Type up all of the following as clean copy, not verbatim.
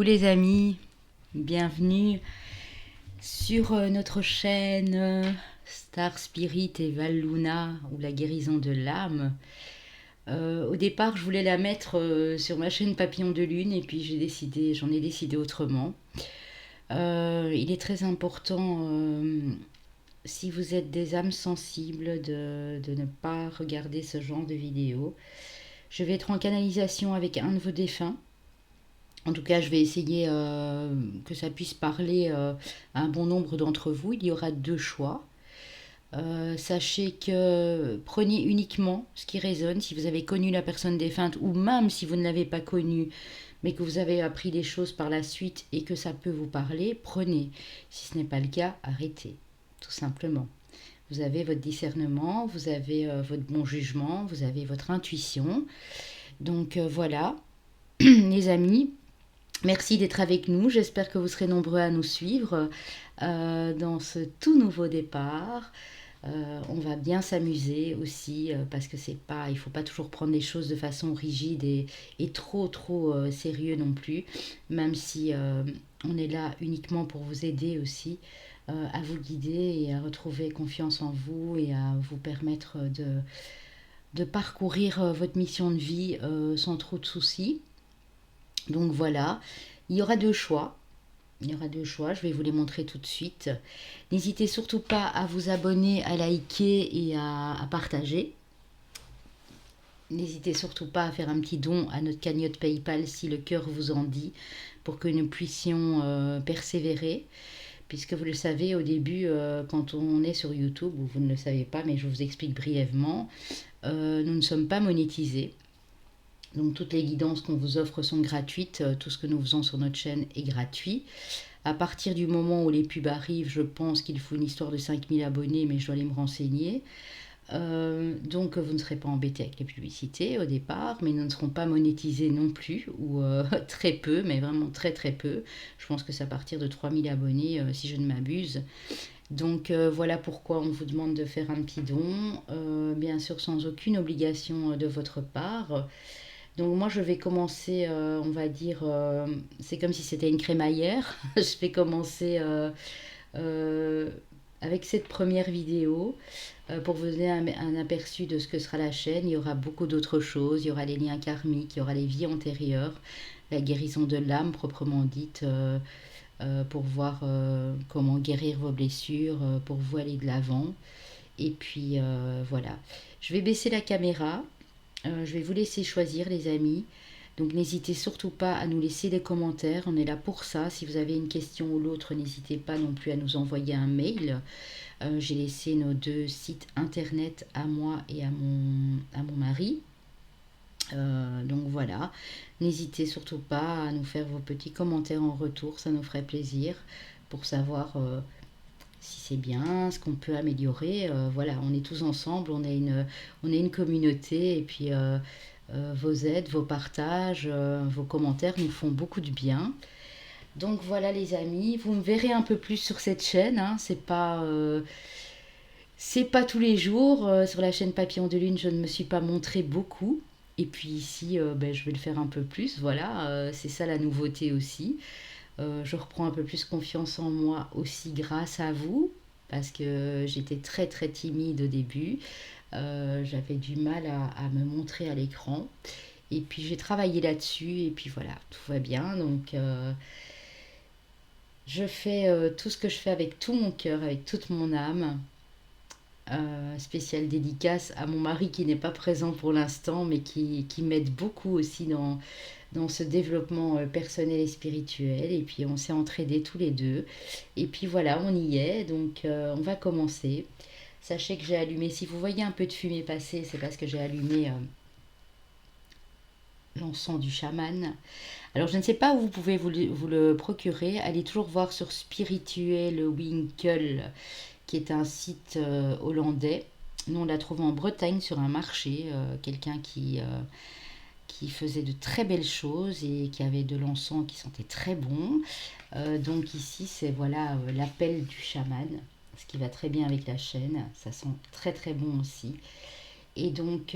Coucou les amis, bienvenue sur notre chaîne Star Spirit et Val Luna ou la guérison de l'âme. Au départ, je voulais la mettre sur ma chaîne Papillon de Lune et puis j'en ai décidé autrement. Il est très important, si vous êtes des âmes sensibles, de ne pas regarder ce genre de vidéos. Je vais être en canalisation avec un de vos défunts. En tout cas, je vais essayer que ça puisse parler à un bon nombre d'entre vous. Il y aura deux choix. Sachez que prenez uniquement ce qui résonne. Si vous avez connu la personne défunte ou même si vous ne l'avez pas connue, mais que vous avez appris des choses par la suite et que ça peut vous parler, prenez. Si ce n'est pas le cas, arrêtez, tout simplement. Vous avez votre discernement, vous avez votre bon jugement, vous avez votre intuition. Donc voilà, les amis. Merci d'être avec nous. J'espère que vous serez nombreux à nous suivre dans ce tout nouveau départ. On va bien s'amuser aussi parce que il faut pas toujours prendre les choses de façon rigide et trop sérieux non plus. Même si on est là uniquement pour vous aider aussi à vous guider et à retrouver confiance en vous et à vous permettre de parcourir votre mission de vie sans trop de soucis. Donc voilà, il y aura deux choix. Il y aura deux choix, je vais vous les montrer tout de suite. N'hésitez surtout pas à vous abonner, à liker et à partager. N'hésitez surtout pas à faire un petit don à notre cagnotte PayPal si le cœur vous en dit, pour que nous puissions persévérer. Puisque vous le savez, au début, quand on est sur YouTube, ou vous ne le savez pas, mais je vous explique brièvement, nous ne sommes pas monétisés. Donc toutes les guidances qu'on vous offre sont gratuites, tout ce que nous faisons sur notre chaîne est gratuit. À partir du moment où les pubs arrivent, je pense qu'il faut une histoire de 5000 abonnés, mais je dois aller me renseigner. Donc vous ne serez pas embêtés avec les publicités au départ, mais nous ne serons pas monétisés non plus, ou très peu, mais vraiment très peu. Je pense que c'est à partir de 3000 abonnés, si je ne m'abuse. Donc voilà pourquoi on vous demande de faire un petit don, bien sûr sans aucune obligation de votre part. Donc moi je vais commencer, on va dire, c'est comme si c'était une crémaillère. Je vais commencer euh, avec cette première vidéo pour vous donner un aperçu de ce que sera la chaîne. Il y aura beaucoup d'autres choses, il y aura les liens karmiques, il y aura les vies antérieures, la guérison de l'âme proprement dite, pour voir comment guérir vos blessures, pour vous aller de l'avant. Et puis voilà, je vais baisser la caméra. Je vais vous laisser choisir les amis. Donc n'hésitez surtout pas à nous laisser des commentaires. On est là pour ça. Si vous avez une question ou l'autre, n'hésitez pas non plus à nous envoyer un mail. J'ai laissé nos deux sites internet à moi et à mon mari. Donc voilà. N'hésitez surtout pas à nous faire vos petits commentaires en retour. Ça nous ferait plaisir pour savoir si c'est bien, ce qu'on peut améliorer. Voilà, on est tous ensemble, on est une communauté et puis vos aides, vos partages, vos commentaires nous font beaucoup de bien. Donc voilà les amis, vous me verrez un peu plus sur cette chaîne, hein. C'est pas tous les jours. Sur la chaîne Papillon de Lune, je ne me suis pas montrée beaucoup. Et puis ici, je vais le faire un peu plus. Voilà, c'est ça la nouveauté aussi. Je reprends un peu plus confiance en moi aussi grâce à vous, parce que j'étais très timide au début. J'avais du mal à me montrer à l'écran. Et puis j'ai travaillé là-dessus, et puis voilà, tout va bien. Donc je fais tout ce que je fais avec tout mon cœur, avec toute mon âme. Spéciale dédicace à mon mari qui n'est pas présent pour l'instant, mais qui m'aide beaucoup aussi dans ce développement personnel et spirituel. Et puis on s'est entraidés tous les deux. Et puis voilà, on y est. Donc on va commencer. Sachez que j'ai allumé, si vous voyez un peu de fumée passer, c'est parce que j'ai allumé l'encens du chaman. Alors je ne sais pas où vous pouvez vous le procurer. Allez toujours voir sur Spirituel Winkel, qui est un site hollandais. Nous on l'a trouvé en Bretagne sur un marché. Quelqu'un qui faisait de très belles choses et qui avait de l'encens qui sentait très bon. Donc ici, c'est voilà l'appel du chaman, ce qui va très bien avec la chaîne. Ça sent très bon aussi. Et donc,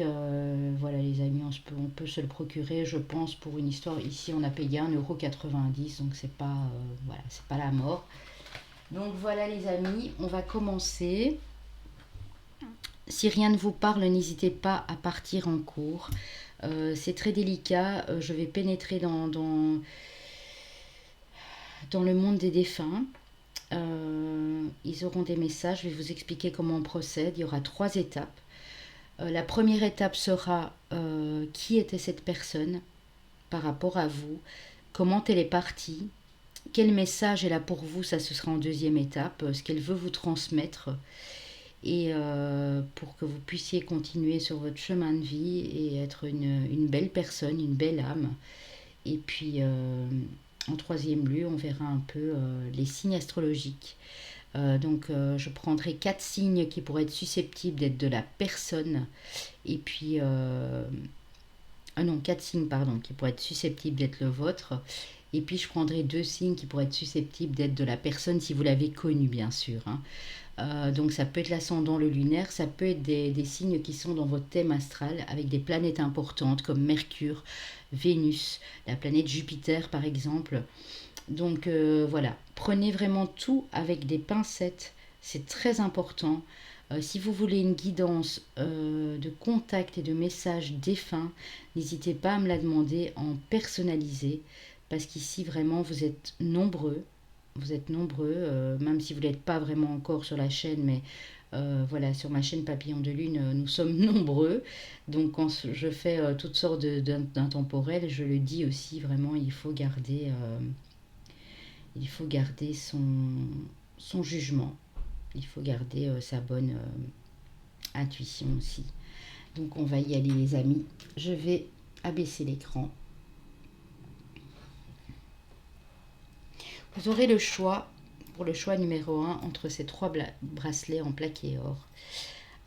voilà les amis, on peut se le procurer, je pense, pour une histoire. Ici, on a payé 1,90 €, donc c'est pas, voilà, c'est pas la mort. Donc voilà les amis, on va commencer. Si rien ne vous parle, n'hésitez pas à partir en cours. C'est très délicat, je vais pénétrer dans le monde des défunts. Ils auront des messages, je vais vous expliquer comment on procède. Il y aura 3 étapes. La première étape sera qui était cette personne par rapport à vous, comment elle est partie, quel message elle a pour vous, ça ce sera en deuxième étape, ce qu'elle veut vous transmettre, et pour que vous puissiez continuer sur votre chemin de vie et être une belle personne, une belle âme. Et puis en troisième lieu, on verra un peu les signes astrologiques. Donc je prendrai 4 signes qui pourraient être susceptibles d'être de la personne, et puis non, 4 signes pardon, qui pourraient être susceptibles d'être le vôtre, et puis je prendrai 2 signes qui pourraient être susceptibles d'être de la personne si vous l'avez connue bien sûr, hein. Donc ça peut être l'ascendant, le lunaire, ça peut être des signes qui sont dans votre thème astral avec des planètes importantes comme Mercure, Vénus, la planète Jupiter par exemple. Donc voilà, prenez vraiment tout avec des pincettes, c'est très important. Si vous voulez une guidance de contact et de messages défunts, n'hésitez pas à me la demander en personnalisé, parce qu'ici vraiment vous êtes nombreux. Vous êtes nombreux, même si vous n'êtes pas vraiment encore sur la chaîne, mais voilà, sur ma chaîne Papillon de Lune, nous sommes nombreux. Donc quand je fais toutes sortes d'intemporels, je le dis aussi, vraiment, il faut garder son jugement. Il faut garder sa bonne intuition aussi. Donc on va y aller les amis. Je vais abaisser l'écran. Vous aurez le choix, pour le choix numéro 1, entre ces 3 bracelets en plaqué or.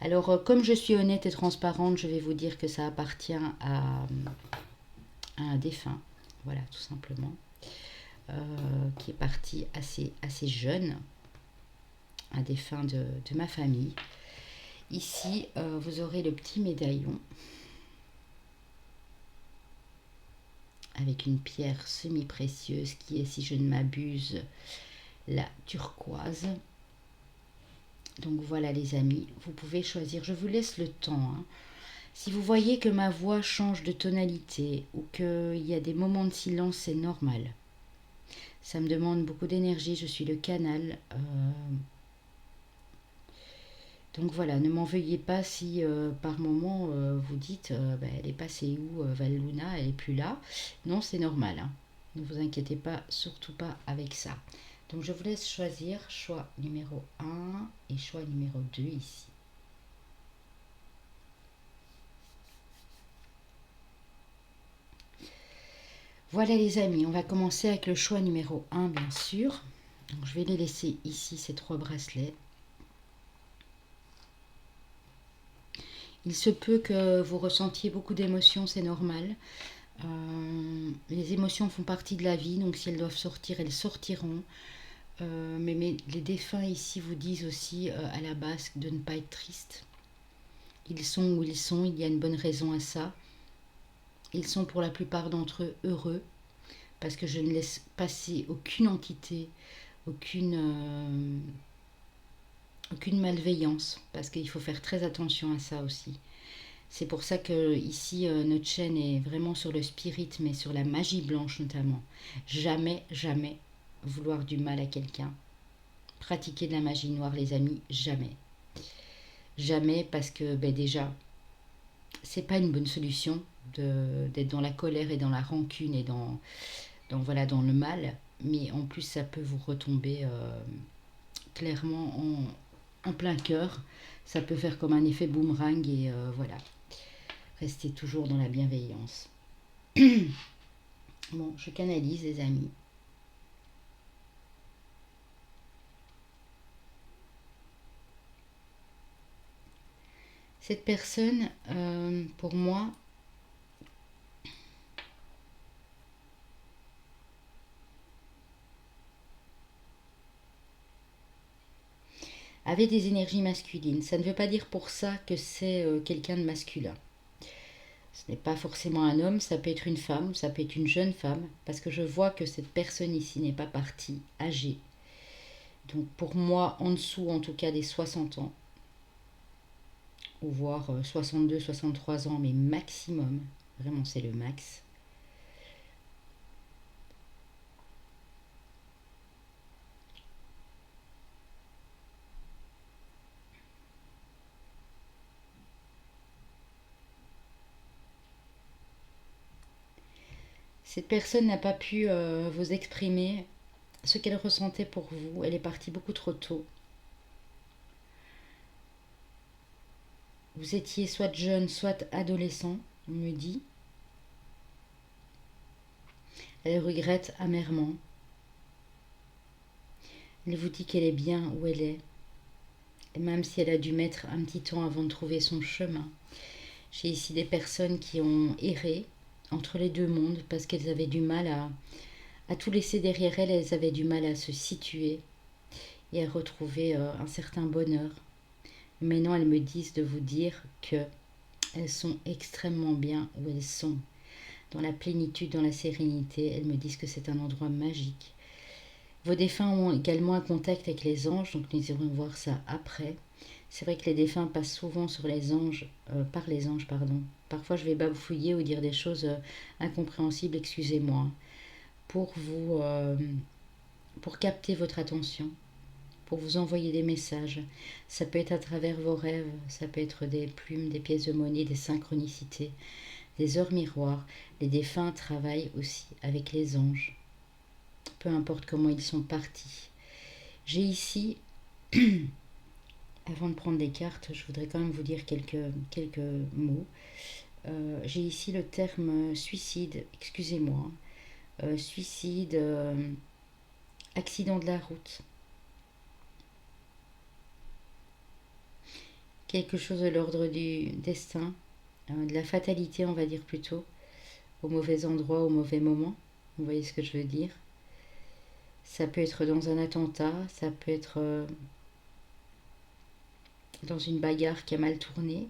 Alors comme je suis honnête et transparente, je vais vous dire que ça appartient à un défunt. Voilà, tout simplement. Qui est parti assez jeune. Un défunt de ma famille. Ici, vous aurez le petit médaillon avec une pierre semi-précieuse qui est, si je ne m'abuse, la turquoise. Donc voilà les amis, vous pouvez choisir. Je vous laisse le temps, hein. Si vous voyez que ma voix change de tonalité ou qu'il y a des moments de silence, c'est normal. Ça me demande beaucoup d'énergie, je suis le canal. Donc voilà, ne m'en veuillez pas si par moment vous dites elle est passée où Val-Luna, elle est plus là. Non, c'est normal, hein. Ne vous inquiétez pas, surtout pas avec ça. Donc je vous laisse choisir choix numéro 1 et choix numéro 2 ici. Voilà les amis, on va commencer avec le choix numéro 1 bien sûr. Donc, je vais les laisser ici, ces 3 bracelets. Il se peut que vous ressentiez beaucoup d'émotions, c'est normal. Les émotions font partie de la vie, donc si elles doivent sortir, elles sortiront. Mais les défunts ici vous disent aussi à la base de ne pas être triste. Ils sont où ils sont, il y a une bonne raison à ça. Ils sont pour la plupart d'entre eux heureux, parce que je ne laisse passer aucune entité, aucune malveillance, parce qu'il faut faire très attention à ça aussi. C'est pour ça que ici notre chaîne est vraiment sur le spirit, mais sur la magie blanche notamment. Jamais, jamais vouloir du mal à quelqu'un. Pratiquer de la magie noire les amis, jamais. Jamais, parce que déjà, c'est pas une bonne solution d'être dans la colère et dans la rancune et voilà, dans le mal. Mais en plus, ça peut vous retomber clairement en plein cœur. Ça peut faire comme un effet boomerang et voilà. Restez toujours dans la bienveillance. Bon, je canalise les amis. Cette personne, pour moi, avait des énergies masculines. Ça ne veut pas dire pour ça que c'est quelqu'un de masculin. Ce n'est pas forcément un homme, ça peut être une femme, ça peut être une jeune femme, parce que je vois que cette personne ici n'est pas partie âgée. Donc pour moi, en dessous en tout cas des 60 ans, ou voire 62, 63 ans, mais maximum, vraiment c'est le max. Cette personne n'a pas pu vous exprimer ce qu'elle ressentait pour vous. Elle est partie beaucoup trop tôt. Vous étiez soit jeune, soit adolescent, on me dit. Elle regrette amèrement. Elle vous dit qu'elle est bien où elle est. Et même si elle a dû mettre un petit temps avant de trouver son chemin. J'ai ici des personnes qui ont erré entre les deux mondes parce qu'elles avaient du mal à tout laisser derrière elles. Elles avaient du mal à se situer et à retrouver un certain bonheur. Maintenant, elles me disent de vous dire qu'elles sont extrêmement bien où elles sont. Dans la plénitude, dans la sérénité, elles me disent que c'est un endroit magique. Vos défunts ont également un contact avec les anges, donc nous irons voir ça après. C'est vrai que les défunts passent souvent sur les anges, par les anges, pardon. Parfois je vais bafouiller ou dire des choses incompréhensibles, excusez-moi, pour vous, pour capter votre attention, pour vous envoyer des messages. Ça peut être à travers vos rêves, ça peut être des plumes, des pièces de monnaie, des synchronicités, des heures miroirs. Les défunts travaillent aussi avec les anges, peu importe comment ils sont partis. J'ai ici, avant de prendre des cartes, je voudrais quand même vous dire quelques mots. J'ai ici le terme suicide, excusez-moi, suicide, accident de la route. Quelque chose de l'ordre du destin, de la fatalité on va dire plutôt, au mauvais endroit, au mauvais moment. Vous voyez ce que je veux dire? Ça peut être dans un attentat, ça peut être dans une bagarre qui a mal tourné.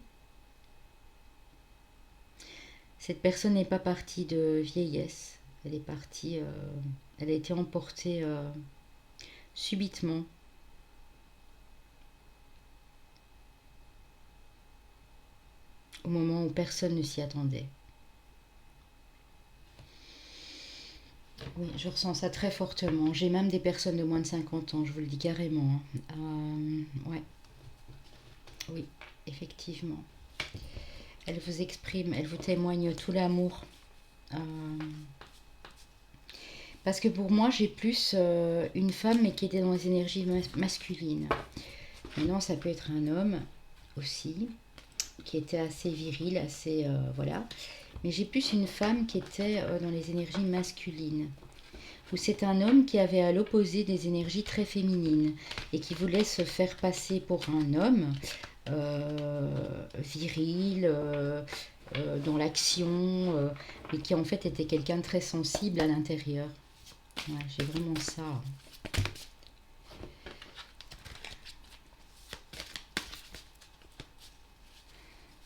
Cette personne n'est pas partie de vieillesse, elle est partie, elle a été emportée subitement. Au moment où personne ne s'y attendait. Oui, je ressens ça très fortement. J'ai même des personnes de moins de 50 ans, je vous le dis carrément. Ouais, oui, effectivement. Elle vous exprime, elle vous témoigne tout l'amour. Parce que pour moi, j'ai plus une femme, mais qui était dans les énergies masculines. Maintenant, ça peut être un homme aussi, qui était assez viril, assez... voilà. Mais j'ai plus une femme qui était dans les énergies masculines. Ou c'est un homme qui avait à l'opposé des énergies très féminines et qui voulait se faire passer pour un homme viril, dans l'action, mais qui en fait était quelqu'un de très sensible à l'intérieur. Ouais, j'ai vraiment ça.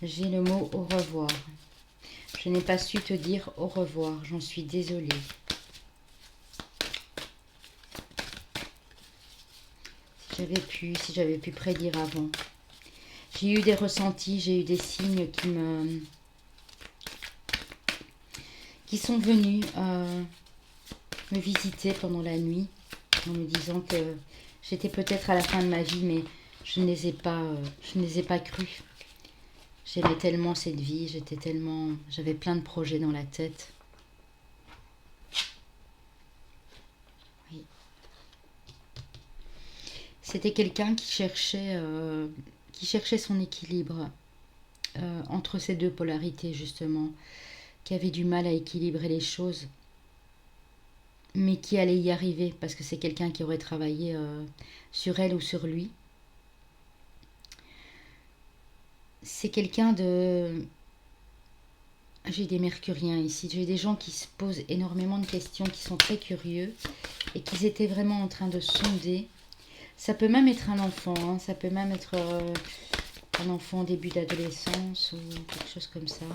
J'ai le mot au revoir. Je n'ai pas su te dire au revoir, j'en suis désolée. Si j'avais pu prédire avant. J'ai eu des ressentis, j'ai eu des signes qui sont venus me visiter pendant la nuit, en me disant que j'étais peut-être à la fin de ma vie, mais je ne les ai pas crus. J'aimais tellement cette vie, j'avais plein de projets dans la tête. Oui. C'était quelqu'un qui cherchait son équilibre entre ces deux polarités justement, qui avait du mal à équilibrer les choses, mais qui allait y arriver parce que c'est quelqu'un qui aurait travaillé sur elle ou sur lui. C'est quelqu'un de... J'ai des mercuriens ici, j'ai des gens qui se posent énormément de questions, qui sont très curieux et qui étaient vraiment en train de sonder. Ça peut même être un enfant, hein, ça peut même être un enfant au début d'adolescence ou quelque chose comme ça.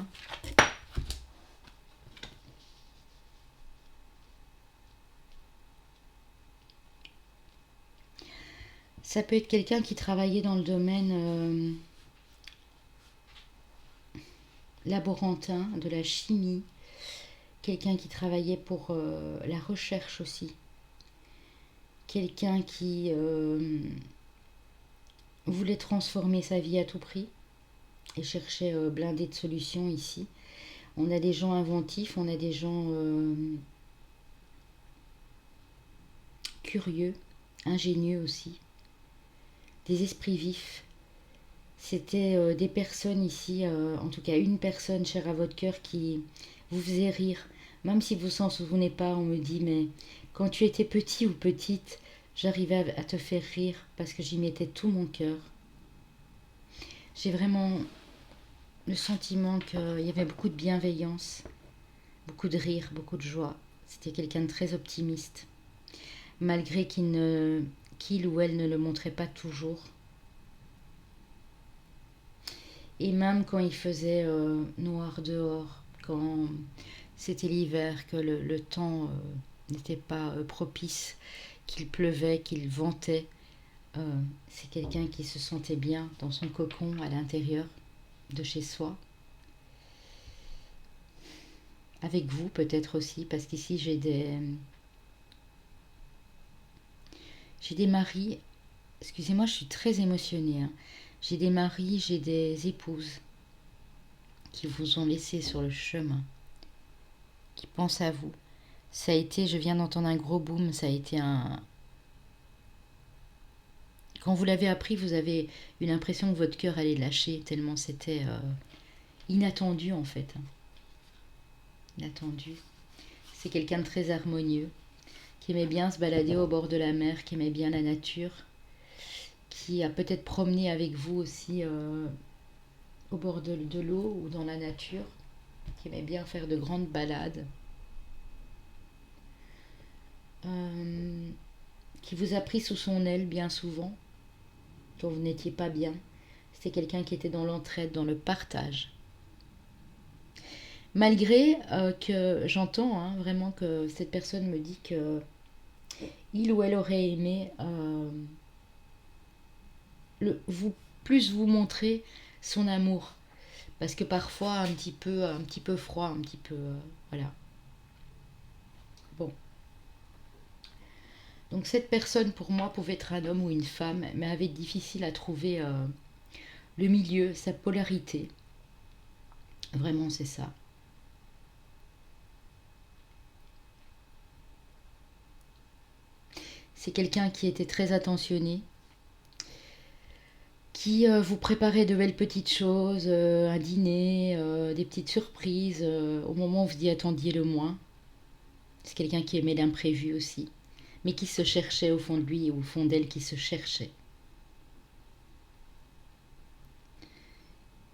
Ça peut être quelqu'un qui travaillait dans le domaine laborantin, de la chimie, quelqu'un qui travaillait pour la recherche aussi, quelqu'un qui voulait transformer sa vie à tout prix et cherchait blindé de solutions ici. On a des gens inventifs, on a des gens curieux, ingénieux aussi, des esprits vifs. C'était des personnes ici, en tout cas une personne chère à votre cœur qui vous faisait rire. Même si vous ne vous en souvenez pas, on me dit, mais quand tu étais petit ou petite, j'arrivais à te faire rire parce que j'y mettais tout mon cœur. J'ai vraiment le sentiment qu'il y avait beaucoup de bienveillance, beaucoup de rire, beaucoup de joie. C'était quelqu'un de très optimiste, malgré qu'il ou elle ne le montrait pas toujours. Et même quand il faisait noir dehors, quand c'était l'hiver, que le temps n'était pas propice, qu'il pleuvait, qu'il ventait, c'est quelqu'un qui se sentait bien dans son cocon à l'intérieur de chez soi. Avec vous peut-être aussi, parce qu'ici j'ai des maris, excusez-moi, je suis très émotionnée, hein. J'ai des maris, j'ai des épouses qui vous ont laissé sur le chemin, qui pensent à vous. Ça a été, je viens d'entendre un gros boom, ça a été un... Quand vous l'avez appris, vous avez eu l'impression que votre cœur allait lâcher, tellement c'était inattendu en fait. Inattendu. C'est quelqu'un de très harmonieux, qui aimait bien se balader au bord de la mer, qui aimait bien la nature, qui a peut-être promené avec vous aussi au bord de l'eau ou dans la nature, qui aimait bien faire de grandes balades, euh, qui vous a pris sous son aile bien souvent, quand vous n'étiez pas bien. C'était quelqu'un qui était dans l'entraide, dans le partage. Malgré que j'entends vraiment que cette personne me dit que il ou elle aurait aimé vous, plus vous montrer son amour. Parce que parfois un petit peu froid, un petit peu... voilà. Bon. Donc cette personne pour moi pouvait être un homme ou une femme, mais avait difficile à trouver le milieu, sa polarité. Vraiment c'est ça. C'est quelqu'un qui était très attentionné, qui vous préparait de belles petites choses, un dîner, des petites surprises au moment où vous y attendiez le moins. C'est quelqu'un qui aimait l'imprévu aussi, mais qui se cherchait au fond de lui ou au fond d'elle qui se cherchait.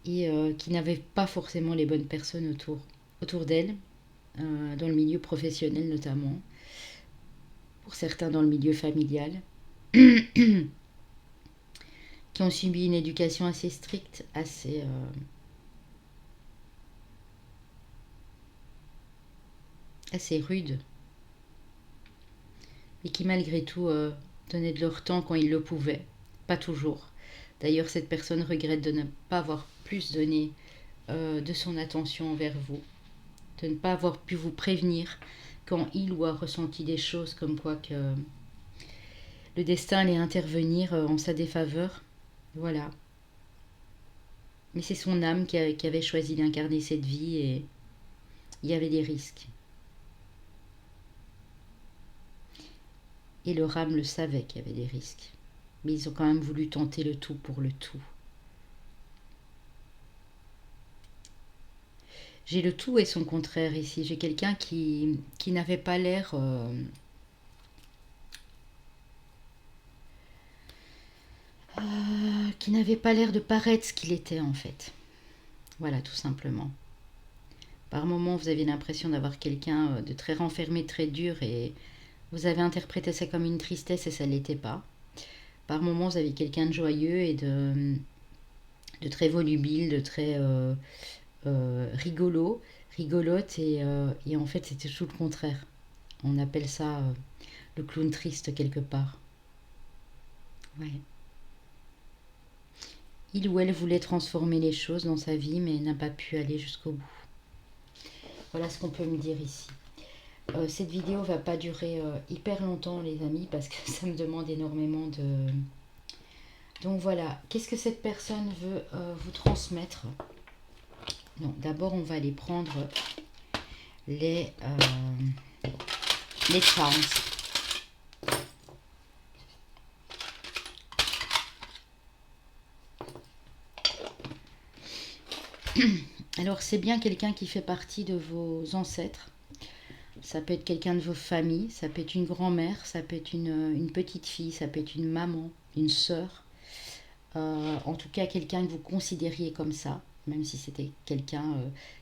Et qui n'avait pas forcément les bonnes personnes autour d'elle, dans le milieu professionnel notamment, pour certains dans le milieu familial, qui ont subi une éducation assez stricte, assez rude, et qui malgré tout donnaient de leur temps quand ils le pouvaient, pas toujours. D'ailleurs, cette personne regrette de ne pas avoir plus donné de son attention envers vous, de ne pas avoir pu vous prévenir quand il ou a ressenti des choses comme quoi que le destin allait intervenir en sa défaveur. Voilà. Mais c'est son âme qui avait choisi d'incarner cette vie et il y avait des risques. Et leur âme le savait qu'il y avait des risques. Mais ils ont quand même voulu tenter le tout pour le tout. J'ai le tout et son contraire ici. J'ai quelqu'un qui n'avait pas l'air... qui n'avait pas l'air de paraître ce qu'il était en fait. Voilà, tout simplement. Par moments, vous avez l'impression d'avoir quelqu'un de très renfermé, très dur, et vous avez interprété ça comme une tristesse et ça ne l'était pas. Par moments, vous avez quelqu'un de joyeux et de très volubile, de très rigolo, rigolote, et en fait, c'était tout le contraire. On appelle ça le clown triste quelque part. Ouais. Il ou elle voulait transformer les choses dans sa vie, mais n'a pas pu aller jusqu'au bout. Voilà ce qu'on peut me dire ici. Cette vidéo va pas durer hyper longtemps, les amis, parce que ça me demande énormément de... Donc voilà, qu'est-ce que cette personne veut vous transmettre? Non, d'abord, on va aller prendre les, euh, les charms. Alors, c'est bien quelqu'un qui fait partie de vos ancêtres. Ça peut être quelqu'un de vos familles, ça peut être une grand-mère, ça peut être une petite fille, ça peut être une maman, une sœur. En tout cas, quelqu'un que vous considériez comme ça, même si c'était quelqu'un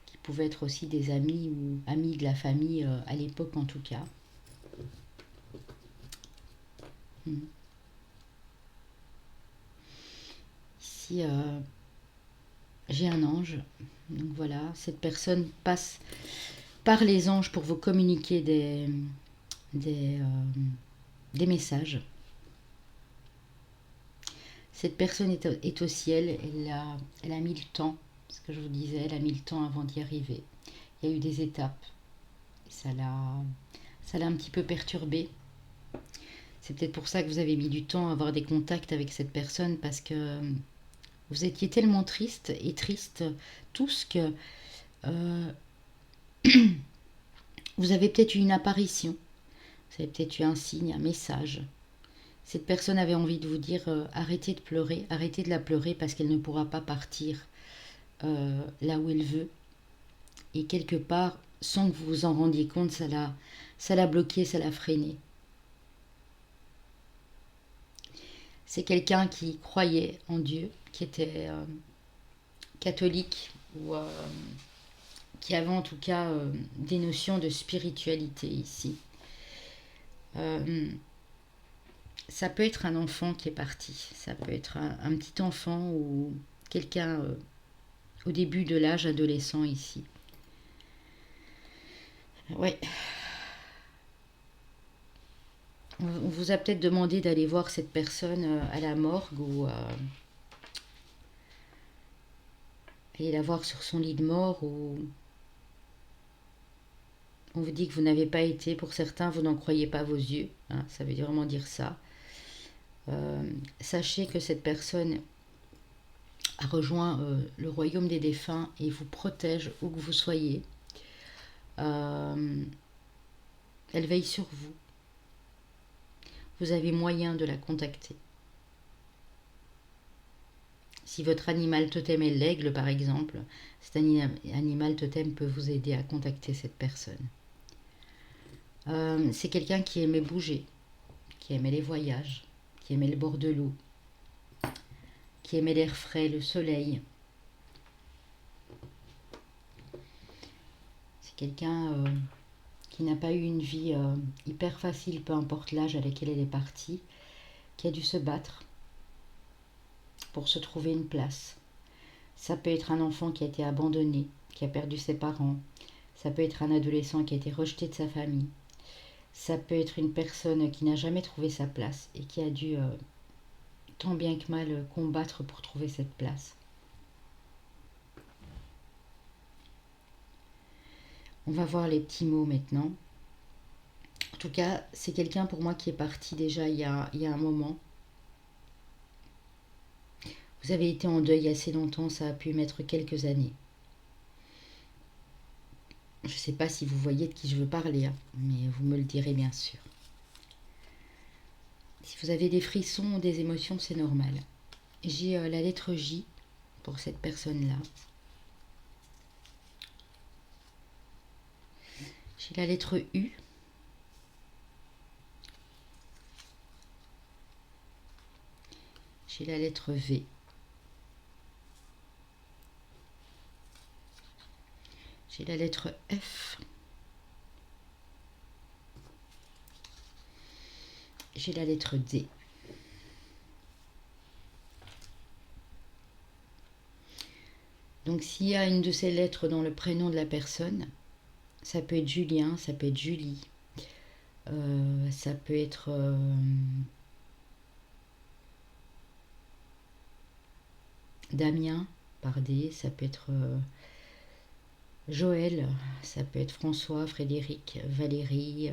qui pouvait être aussi des amis ou amis de la famille à l'époque en tout cas. Hmm. Ici, j'ai un ange. Donc voilà, cette personne passe par les anges pour vous communiquer des, euh, des messages. Cette personne est au ciel, elle a mis le temps, ce que je vous disais, elle a mis le temps avant d'y arriver. Il y a eu des étapes, ça l'a un petit peu perturbée. C'est peut-être pour ça que vous avez mis du temps à avoir des contacts avec cette personne, parce que vous étiez tellement triste et triste tous que euh, vous avez peut-être eu une apparition, vous avez peut-être eu un signe, un message. Cette personne avait envie de vous dire arrêtez de pleurer, arrêtez de la pleurer parce qu'elle ne pourra pas partir là où elle veut. Et quelque part, sans que vous vous en rendiez compte, ça l'a bloqué, ça l'a freiné. C'est quelqu'un qui croyait en Dieu, qui était catholique ou qui avait en tout cas des notions de spiritualité ici. Euh, Ça peut être un enfant qui est parti, ça peut être un petit enfant ou quelqu'un au début de l'âge adolescent ici. Ouais, on vous a peut-être demandé d'aller voir cette personne à la morgue ou aller la voir sur son lit de mort, ou on vous dit que vous n'avez pas été, pour certains vous n'en croyez pas vos yeux, hein, ça veut vraiment dire ça. Euh, Sachez que cette personne a rejoint le royaume des défunts et vous protège où que vous soyez. Euh, Elle veille sur vous. Vous avez moyen de la contacter. Si votre animal totem est l'aigle, par exemple, cet animal totem peut vous aider à contacter cette personne. C'est quelqu'un qui aimait bouger, qui aimait les voyages, qui aimait le bord de l'eau, qui aimait l'air frais, le soleil. C'est quelqu'un qui n'a pas eu une vie hyper facile, peu importe l'âge à laquelle elle est partie, qui a dû se battre pour se trouver une place. Ça peut être un enfant qui a été abandonné, qui a perdu ses parents. Ça peut être un adolescent qui a été rejeté de sa famille. Ça peut être une personne qui n'a jamais trouvé sa place et qui a dû tant bien que mal combattre pour trouver cette place. On va voir les petits mots maintenant. En tout cas, c'est quelqu'un pour moi qui est parti déjà il y a un moment. Vous avez été en deuil assez longtemps, ça a pu mettre quelques années. Je ne sais pas si vous voyez de qui je veux parler, hein, mais vous me le direz bien sûr. Si vous avez des frissons ou des émotions, c'est normal. J'ai la lettre J pour cette personne-là. J'ai la lettre U. J'ai la lettre V. J'ai la lettre F. J'ai la lettre D. Donc s'il y a une de ces lettres dans le prénom de la personne, ça peut être Julien, ça peut être Julie, ça peut être Damien par D, ça peut être Joël, ça peut être François, Frédéric, Valérie,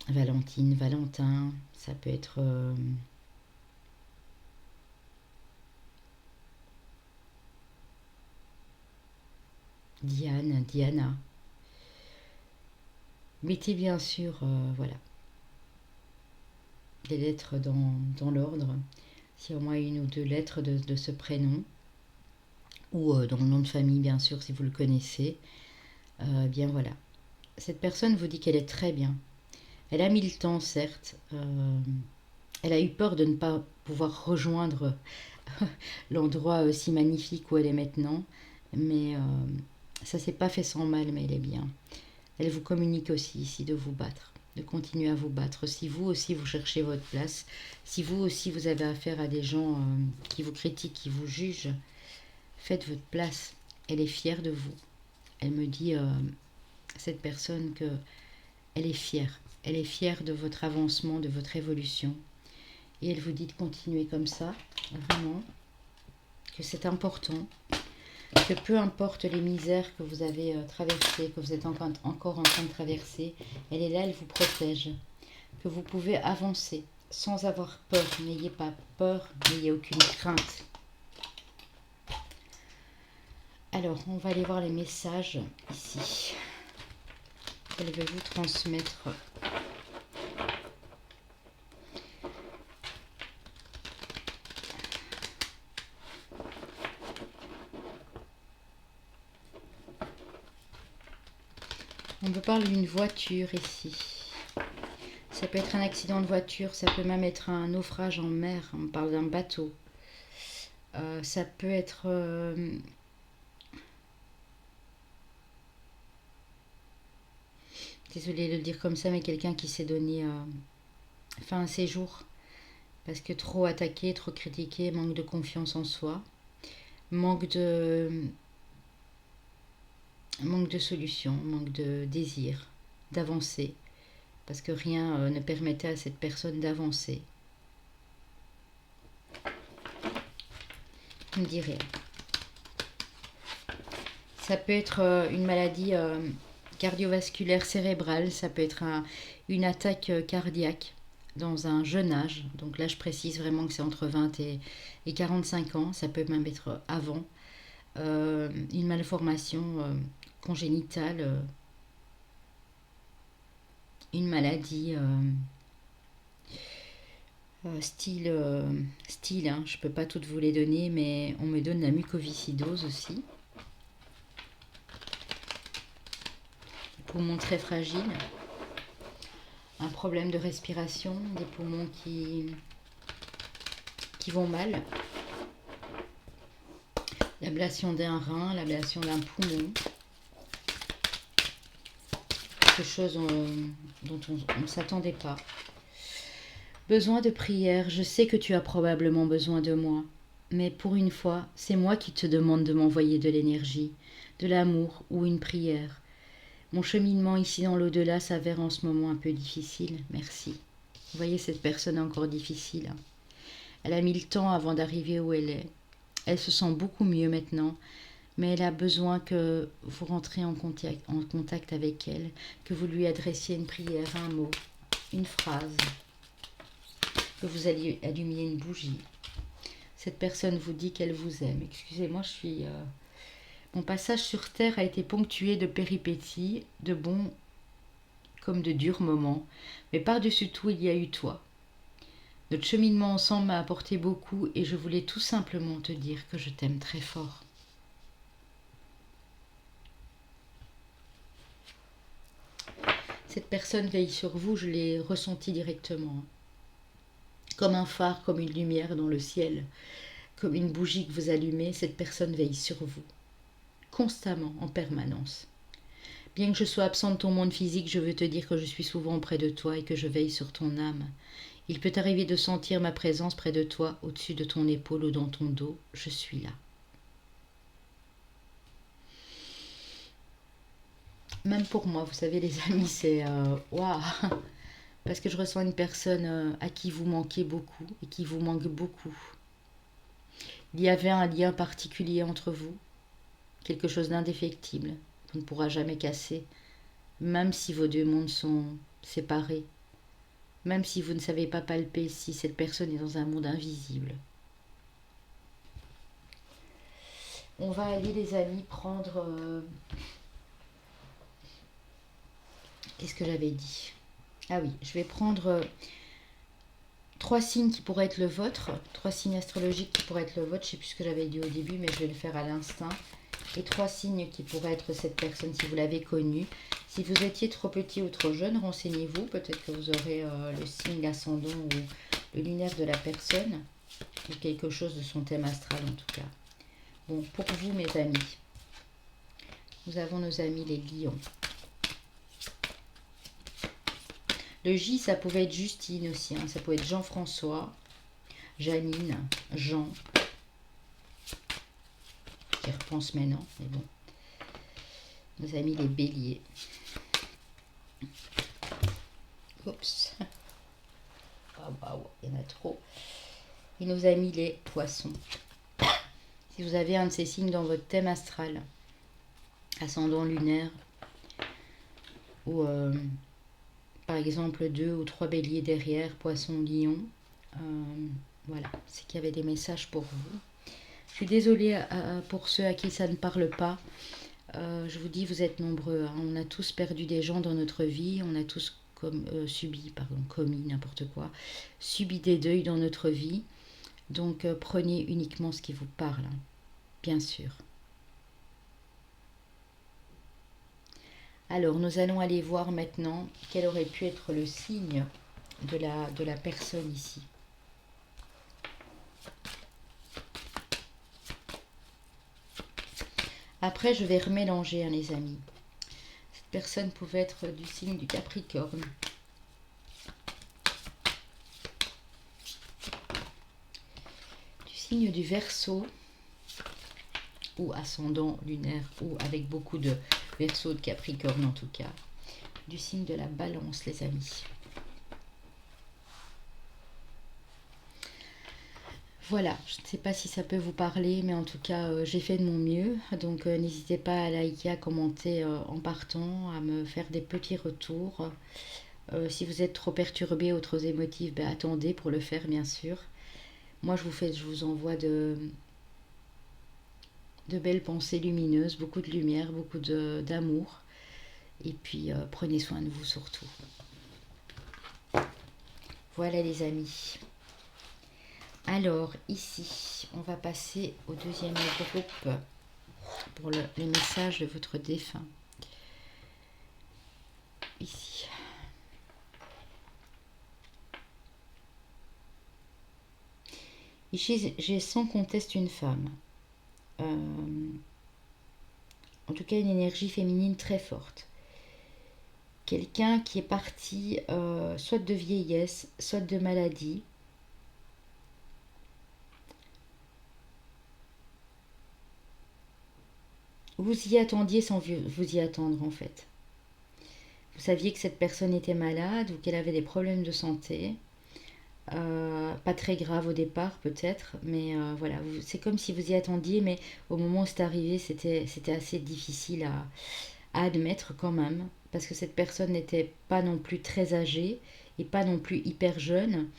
Valentine, Valentin, ça peut être Diane, Diana. Mettez bien sûr, voilà, des lettres dans l'ordre. S'il y a au moins une ou deux lettres de ce prénom, ou dans le nom de famille, bien sûr, si vous le connaissez, bien voilà. Cette personne vous dit qu'elle est très bien. Elle a mis le temps, certes. Elle a eu peur de ne pas pouvoir rejoindre l'endroit si magnifique où elle est maintenant. Mais ça s'est pas fait sans mal, mais elle est bien. Elle vous communique aussi ici de vous battre, de continuer à vous battre. Si vous aussi vous cherchez votre place, si vous aussi vous avez affaire à des gens qui vous critiquent, qui vous jugent, faites votre place. Elle est fière de vous. Elle me dit, cette personne, que elle est fière. Elle est fière de votre avancement, de votre évolution. Et elle vous dit de continuer comme ça, vraiment, que c'est important, que peu importe les misères que vous avez traversées, que vous êtes encore en train de traverser, elle est là, elle vous protège, que vous pouvez avancer sans avoir peur. N'ayez pas peur, n'ayez aucune crainte. Alors, on va aller voir les messages ici. Elle veut vous transmettre. On me parle d'une voiture ici. Ça peut être un accident de voiture, ça peut même être un naufrage en mer. On me parle d'un bateau. Ça peut être... désolée de le dire comme ça, mais quelqu'un qui s'est donné fin à ses jours. Parce que trop attaqué, trop critiqué, manque de confiance en soi. Manque de solution, manque de désir, d'avancer. Parce que rien ne permettait à cette personne d'avancer. Je ne dis rien. Ça peut être une maladie cardiovasculaire cérébrale, ça peut être une attaque cardiaque dans un jeune âge. Donc là, je précise vraiment que c'est entre 20 et 45 ans. Ça peut même être avant. Une malformation congénitale, une maladie style, hein, je ne peux pas toutes vous les donner, mais on me donne la mucoviscidose aussi. Poumons très fragiles, un problème de respiration, des poumons qui vont mal, l'ablation d'un rein, l'ablation d'un poumon, quelque chose dont on ne s'attendait pas. Besoin de prière, je sais que tu as probablement besoin de moi, mais pour une fois, c'est moi qui te demande de m'envoyer de l'énergie, de l'amour ou une prière. Mon cheminement ici dans l'au-delà s'avère en ce moment un peu difficile, merci. Vous voyez, cette personne est encore difficile. Elle a mis le temps avant d'arriver où elle est. Elle se sent beaucoup mieux maintenant, mais elle a besoin que vous rentriez en contact avec elle, que vous lui adressiez une prière, un mot, une phrase, que vous alliez allumiez une bougie. Cette personne vous dit qu'elle vous aime. Excusez-moi, je suis... Mon passage sur Terre a été ponctué de péripéties, de bons comme de durs moments, mais par-dessus tout, il y a eu toi. Notre cheminement ensemble m'a apporté beaucoup et je voulais tout simplement te dire que je t'aime très fort. Cette personne veille sur vous, je l'ai ressenti directement. Comme un phare, comme une lumière dans le ciel, comme une bougie que vous allumez, cette personne veille sur vous. Constamment, en permanence. Bien que je sois absente de ton monde physique, je veux te dire que je suis souvent auprès de toi et que je veille sur ton âme Il peut arriver de sentir ma présence près de toi, au-dessus de ton épaule ou dans ton dos. Je suis là. Même pour moi, vous savez les amis, c'est waouh, parce que je ressens une personne à qui vous manquez beaucoup et qui vous manque beaucoup. Il y avait un lien particulier entre vous, quelque chose d'indéfectible, qu'on ne pourra jamais casser, même si vos deux mondes sont séparés, même si vous ne savez pas palper si cette personne est dans un monde invisible. On va aller les amis prendre... Qu'est-ce que j'avais dit? Ah oui, je vais prendre 3 signes qui pourraient être le vôtre, 3 signes astrologiques qui pourraient être le vôtre, je ne sais plus ce que j'avais dit au début, mais je vais le faire à l'instinct. Et 3 signes qui pourraient être cette personne si vous l'avez connue. Si vous étiez trop petit ou trop jeune, renseignez-vous, peut-être que vous aurez le signe, l'ascendant ou le lunaire de la personne, ou quelque chose de son thème astral en tout cas. Bon, pour vous mes amis, nous avons nos amis les lions. Le J, ça pouvait être Justine aussi, hein. Ça pouvait être Jean-François, Janine, Jean. J'y repense maintenant, mais bon. Nos amis les béliers. Oups. Ah waouh, il y en a trop. Et nos amis les poissons. Si vous avez un de ces signes dans votre thème astral, ascendant lunaire, ou par exemple 2 ou 3 béliers derrière, poisson, lion, voilà, c'est qu'il y avait des messages pour vous. Je suis désolée pour ceux à qui ça ne parle pas. Je vous dis, vous êtes nombreux, hein. On a tous perdu des gens dans notre vie, on a tous commis n'importe quoi, subi des deuils dans notre vie. Donc prenez uniquement ce qui vous parle, hein, bien sûr. Alors nous allons aller voir maintenant quel aurait pu être le signe de la personne ici. Après je vais remélanger, hein, les amis. Cette personne pouvait être du signe du Capricorne. Du signe du Verseau, ou ascendant lunaire, ou avec beaucoup de Verseau, de Capricorne en tout cas. Du signe de la Balance, les amis. Voilà, je ne sais pas si ça peut vous parler, mais en tout cas, j'ai fait de mon mieux. Donc, n'hésitez pas à liker, à commenter en partant, à me faire des petits retours. Si vous êtes trop perturbé ou trop émotif, ben, attendez pour le faire, bien sûr. Moi, je vous envoie de belles pensées lumineuses, beaucoup de lumière, beaucoup d'amour. Et puis, prenez soin de vous surtout. Voilà les amis. Alors, ici, on va passer au deuxième groupe pour les messages de votre défunt. Ici. Ici, j'ai sans conteste une femme. En tout cas, une énergie féminine très forte. Quelqu'un qui est parti soit de vieillesse, soit de maladie. Vous y attendiez sans vous y attendre en fait. Vous saviez que cette personne était malade ou qu'elle avait des problèmes de santé. Pas très grave au départ peut-être, mais voilà, c'est comme si vous y attendiez, mais au moment où c'est arrivé, c'était assez difficile à admettre quand même, parce que cette personne n'était pas non plus très âgée et pas non plus hyper jeune.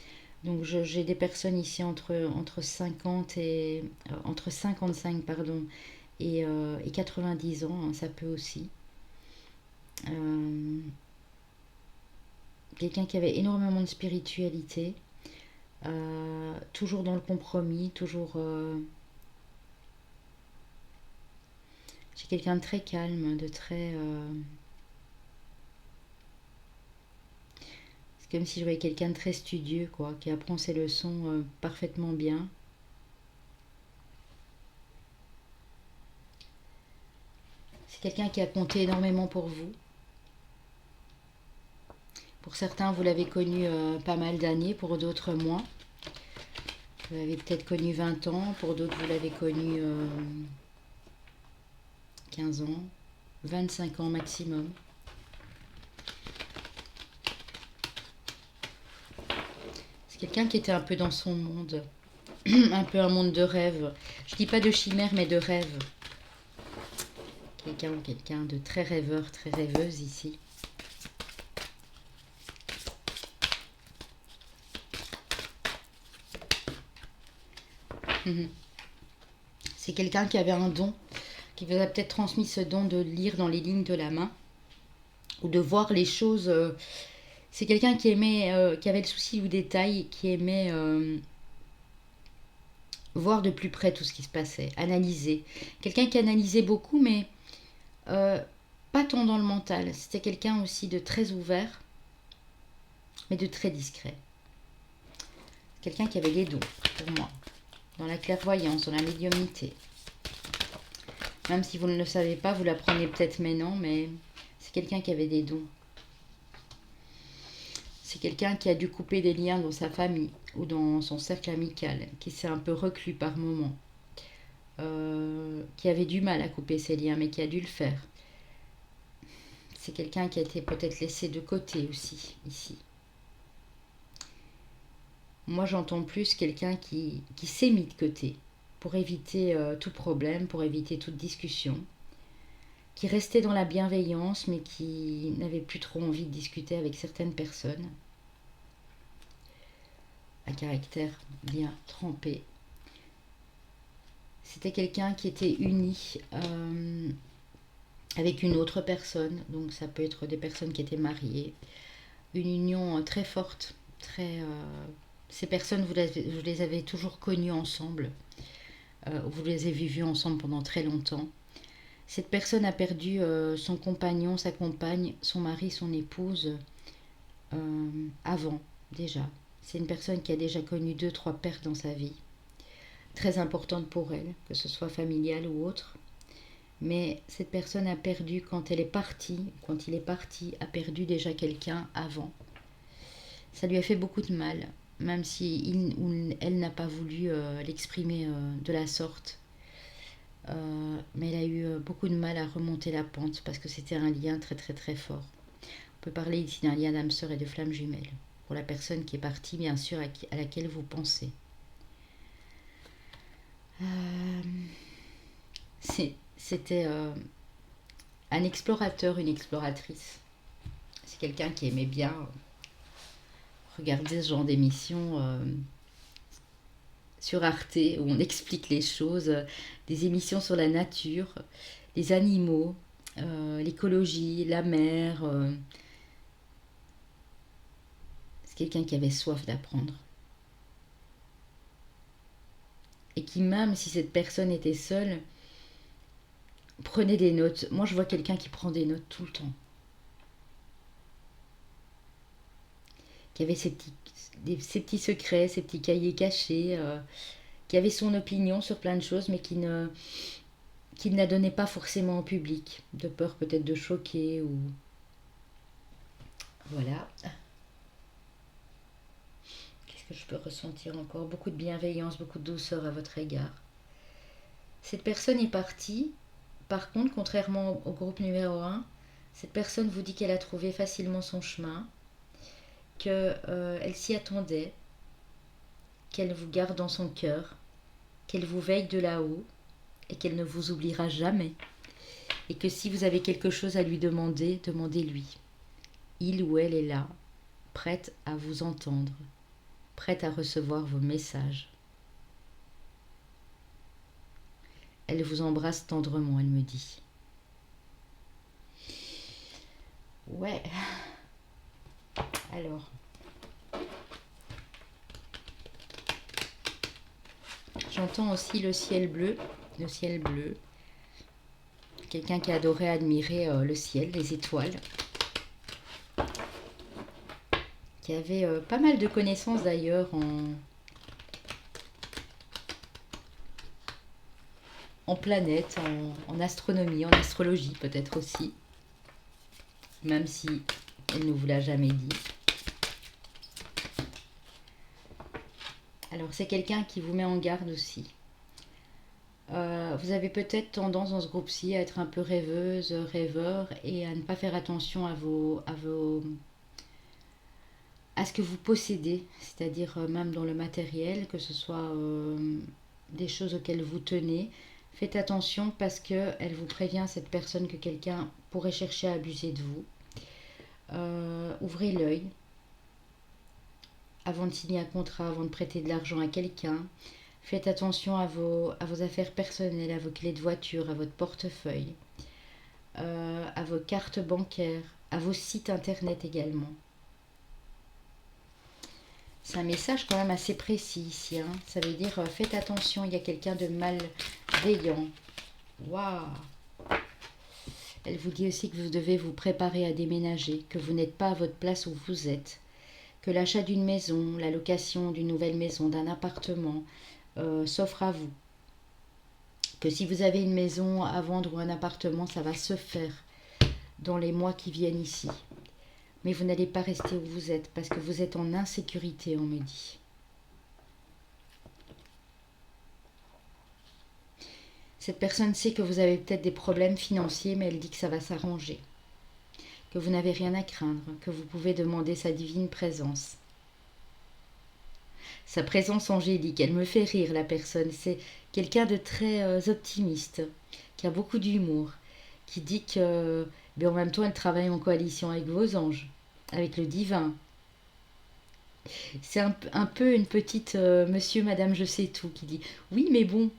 Donc j'ai des personnes ici entre 50 et entre 55 pardon et 90 ans, hein, ça peut aussi. Quelqu'un qui avait énormément de spiritualité, toujours dans le compromis, toujours... c'est quelqu'un de très calme, de très... c'est comme si je voyais quelqu'un de très studieux, quoi, qui apprend ses leçons parfaitement bien. C'est quelqu'un qui a compté énormément pour vous. Pour certains, vous l'avez connu pas mal d'années, pour d'autres moins. Vous l'avez peut-être connu 20 ans, pour d'autres, vous l'avez connu 15 ans, 25 ans maximum. C'est quelqu'un qui était un peu dans son monde, un peu un monde de rêve. Je dis pas de chimère, mais de rêve. Quelqu'un ou quelqu'un de très rêveur, très rêveuse ici. C'est quelqu'un qui avait un don, qui vous a peut-être transmis ce don de lire dans les lignes de la main, ou de voir les choses. C'est quelqu'un qui aimait, qui avait le souci du détail, qui aimait voir de plus près tout ce qui se passait, analyser. Quelqu'un qui analysait beaucoup, mais pas tant dans le mental. C'était quelqu'un aussi de très ouvert, mais de très discret. Quelqu'un qui avait des dons, pour moi, dans la clairvoyance, dans la médiumnité. Même si vous ne le savez pas, vous l'apprenez peut-être maintenant, mais c'est quelqu'un qui avait des dons. C'est quelqu'un qui a dû couper des liens dans sa famille ou dans son cercle amical, qui s'est un peu reclus par moments, qui avait du mal à couper ses liens, mais qui a dû le faire. C'est quelqu'un qui a été peut-être laissé de côté aussi, ici. Moi, j'entends plus quelqu'un qui s'est mis de côté pour éviter tout problème, pour éviter toute discussion, qui restait dans la bienveillance, mais qui n'avait plus trop envie de discuter avec certaines personnes. Un caractère bien trempé. C'était quelqu'un qui était uni avec une autre personne, donc ça peut être des personnes qui étaient mariées. Une union très forte, très... ces personnes, vous les avez toujours connues ensemble. Vous les avez vues ensemble pendant très longtemps. Cette personne a perdu son compagnon, sa compagne, son mari, son épouse avant déjà. C'est une personne qui a déjà connu 2-3 pertes dans sa vie, très importantes pour elle, que ce soit familiale ou autre. Mais cette personne a perdu quand elle est partie, quand il est parti, a perdu déjà quelqu'un avant. Ça lui a fait beaucoup de mal, même si il ou elle n'a pas voulu l'exprimer de la sorte. Mais elle a eu beaucoup de mal à remonter la pente parce que c'était un lien très très très fort. On peut parler ici d'un lien d'âme sœur et de flamme jumelle. Pour la personne qui est partie, bien sûr, à laquelle vous pensez. C'était un explorateur, une exploratrice. C'est quelqu'un qui aimait bien regarder ce genre d'émissions sur Arte où on explique les choses, des émissions sur la nature, les animaux, l'écologie, la mer. C'est quelqu'un qui avait soif d'apprendre. Et qui, même si cette personne était seule, prenait des notes. Moi, je vois quelqu'un qui prend des notes tout le temps. Qui avait ses petits secrets, ses petits cahiers cachés, qui avait son opinion sur plein de choses, mais qui ne la donnait pas forcément au public, de peur peut-être de choquer ou... Voilà. Qu'est-ce que je peux ressentir encore? Beaucoup de bienveillance, beaucoup de douceur à votre égard. Cette personne est partie. Par contre, contrairement au groupe numéro 1, cette personne vous dit qu'elle a trouvé facilement son chemin, qu'elle s'y attendait, qu'elle vous garde dans son cœur, qu'elle vous veille de là-haut et qu'elle ne vous oubliera jamais. Et que si vous avez quelque chose à lui demander, demandez-lui. Il ou elle est là, prête à vous entendre, prête à recevoir vos messages. Elle vous embrasse tendrement, elle me dit. Ouais. Alors. J'entends aussi le ciel bleu. Le ciel bleu. Quelqu'un qui adorait admirer le ciel, les étoiles. Qui avait pas mal de connaissances d'ailleurs en planètes, en astronomie, en astrologie peut-être aussi. Même si elle ne vous l'a jamais dit. Alors, c'est quelqu'un qui vous met en garde aussi. Vous avez peut-être tendance dans ce groupe-ci à être un peu rêveuse, rêveur et à ne pas faire attention à ce que vous possédez, c'est-à-dire même dans le matériel, que ce soit des choses auxquelles vous tenez. Faites attention parce que elle vous prévient, cette personne, que quelqu'un pourrait chercher à abuser de vous. Ouvrez l'œil avant de signer un contrat, avant de prêter de l'argent à quelqu'un. Faites attention à vos affaires personnelles, à vos clés de voiture, à votre portefeuille, à vos cartes bancaires, à vos sites internet également. C'est un message quand même assez précis ici, hein. Ça veut dire faites attention, il y a quelqu'un de malveillant. Waouh! Elle vous dit aussi que vous devez vous préparer à déménager, que vous n'êtes pas à votre place où vous êtes, que l'achat d'une maison, la location d'une nouvelle maison, d'un appartement s'offre à vous, que si vous avez une maison à vendre ou un appartement, ça va se faire dans les mois qui viennent ici. Mais vous n'allez pas rester où vous êtes parce que vous êtes en insécurité, on me dit. Cette personne sait que vous avez peut-être des problèmes financiers, mais elle dit que ça va s'arranger, que vous n'avez rien à craindre, que vous pouvez demander sa divine présence. Sa présence angélique, elle me fait rire, la personne. C'est quelqu'un de très optimiste, qui a beaucoup d'humour, qui dit que, mais en même temps, elle travaille en coalition avec vos anges, avec le divin. C'est un peu une petite monsieur, madame, je sais tout, qui dit oui, mais bon,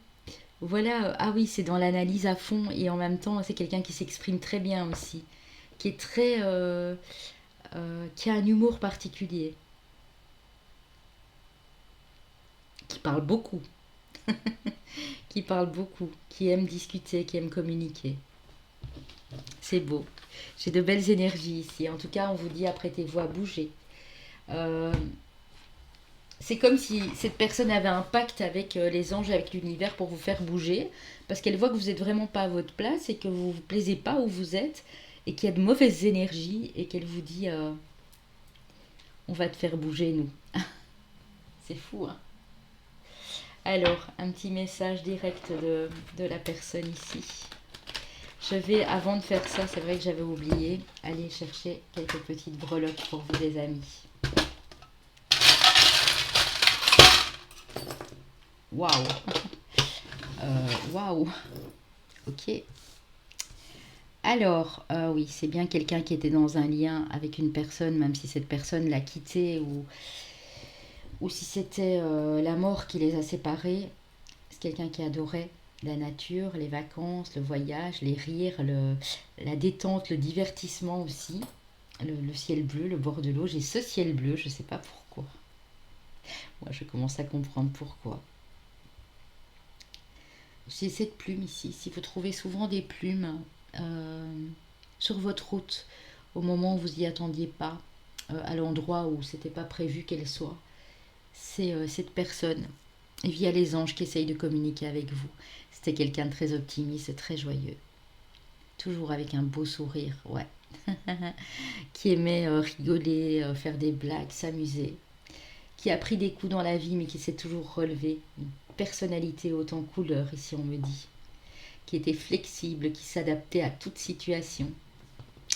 voilà, ah oui, c'est dans l'analyse à fond, et en même temps, c'est quelqu'un qui s'exprime très bien aussi, qui est qui a un humour particulier, qui parle beaucoup, qui aime discuter, qui aime communiquer. C'est beau. J'ai de belles énergies ici. En tout cas, on vous dit apprêtez-vous à bouger. Euh, c'est comme si cette personne avait un pacte avec les anges, avec l'univers pour vous faire bouger, parce qu'elle voit que vous n'êtes vraiment pas à votre place et que vous ne vous plaisez pas où vous êtes et qu'il y a de mauvaises énergies et qu'elle vous dit on va te faire bouger, nous. C'est fou, hein. Alors, un petit message direct de la personne ici. Je vais, avant de faire ça, c'est vrai que j'avais oublié, aller chercher quelques petites breloques pour vous, les amis. Waouh! Waouh! Ok. Alors, oui, c'est bien quelqu'un qui était dans un lien avec une personne, même si cette personne l'a quitté ou si c'était la mort qui les a séparés. C'est quelqu'un qui adorait la nature, les vacances, le voyage, les rires, la détente, le divertissement aussi. Le ciel bleu, le bord de l'eau. J'ai ce ciel bleu, je ne sais pas pourquoi. Moi, je commence à comprendre pourquoi. J'ai cette plume ici. Si vous trouvez souvent des plumes euh, sur votre route, au moment où vous n'y attendiez pas, à l'endroit où c'était pas prévu qu'elle soit, c'est cette personne, via les anges, qui essaye de communiquer avec vous. C'était quelqu'un de très optimiste et très joyeux. Toujours avec un beau sourire, ouais. Qui aimait rigoler, faire des blagues, s'amuser. Qui a pris des coups dans la vie mais qui s'est toujours relevé. Une personnalité haute en couleur, ici on me dit. Qui était flexible, qui s'adaptait à toute situation.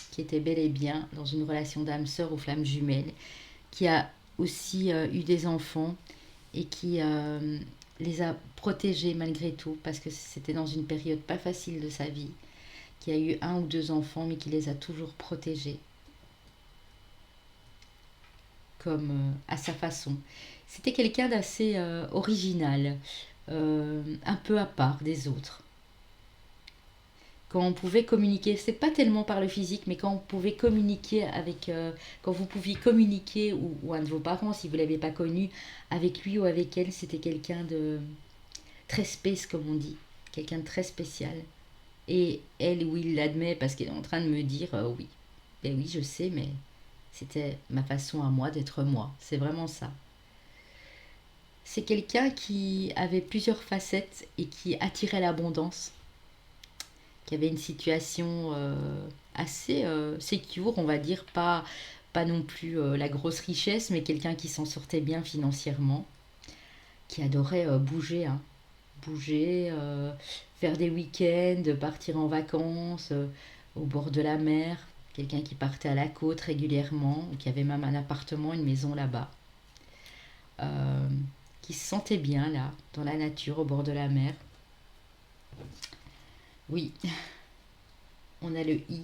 Qui était bel et bien dans une relation d'âme sœur ou flamme jumelle. Qui a aussi eu des enfants et qui les a protégés malgré tout parce que c'était dans une période pas facile de sa vie, qui a eu un ou deux enfants mais qui les a toujours protégés comme à sa façon. C'était quelqu'un d'assez original, un peu à part des autres. Quand on pouvait communiquer, c'est pas tellement par le physique, mais quand on pouvait communiquer avec, quand vous pouviez communiquer ou un de vos parents, si vous l'avez pas connu, avec lui ou avec elle, c'était quelqu'un de très space comme on dit, quelqu'un de très spécial. Et elle, oui, il l'admet parce qu'elle est en train de me dire oui, ben oui, je sais, mais c'était ma façon à moi d'être moi. C'est vraiment ça. C'est quelqu'un qui avait plusieurs facettes et qui attirait l'abondance, qui avait une situation assez secure, on va dire, pas non plus la grosse richesse, mais quelqu'un qui s'en sortait bien financièrement. qui adorait bouger, hein. Bouger, faire des week-ends, partir en vacances au bord de la mer. Quelqu'un qui partait à la côte régulièrement, ou qui avait même un appartement, une maison là-bas. Euh, qui se sentait bien là, dans la nature, au bord de la mer. Oui, on a le I,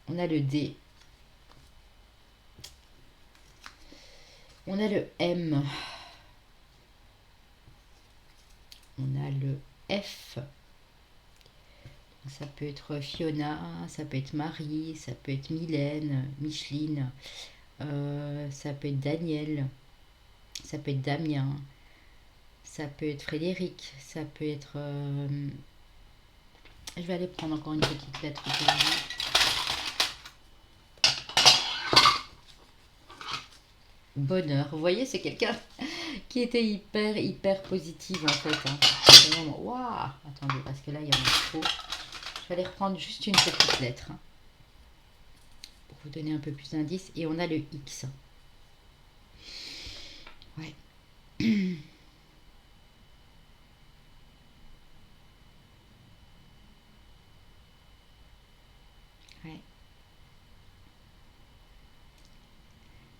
on a le D, on a le M, on a le F. Ça peut être Fiona, ça peut être Marie, ça peut être Mylène, Micheline, ça peut être Daniel, ça peut être Damien, ça peut être Frédéric, ça peut être... Je vais aller prendre encore une petite lettre pour vous. Bonheur. Vous voyez, c'est quelqu'un qui était hyper positive en fait, hein. Waouh. Attendez, parce que là, il y en a trop. Je vais aller reprendre juste une petite lettre, hein, pour vous donner un peu plus d'indices. Et on a le X. Ouais. Ouais.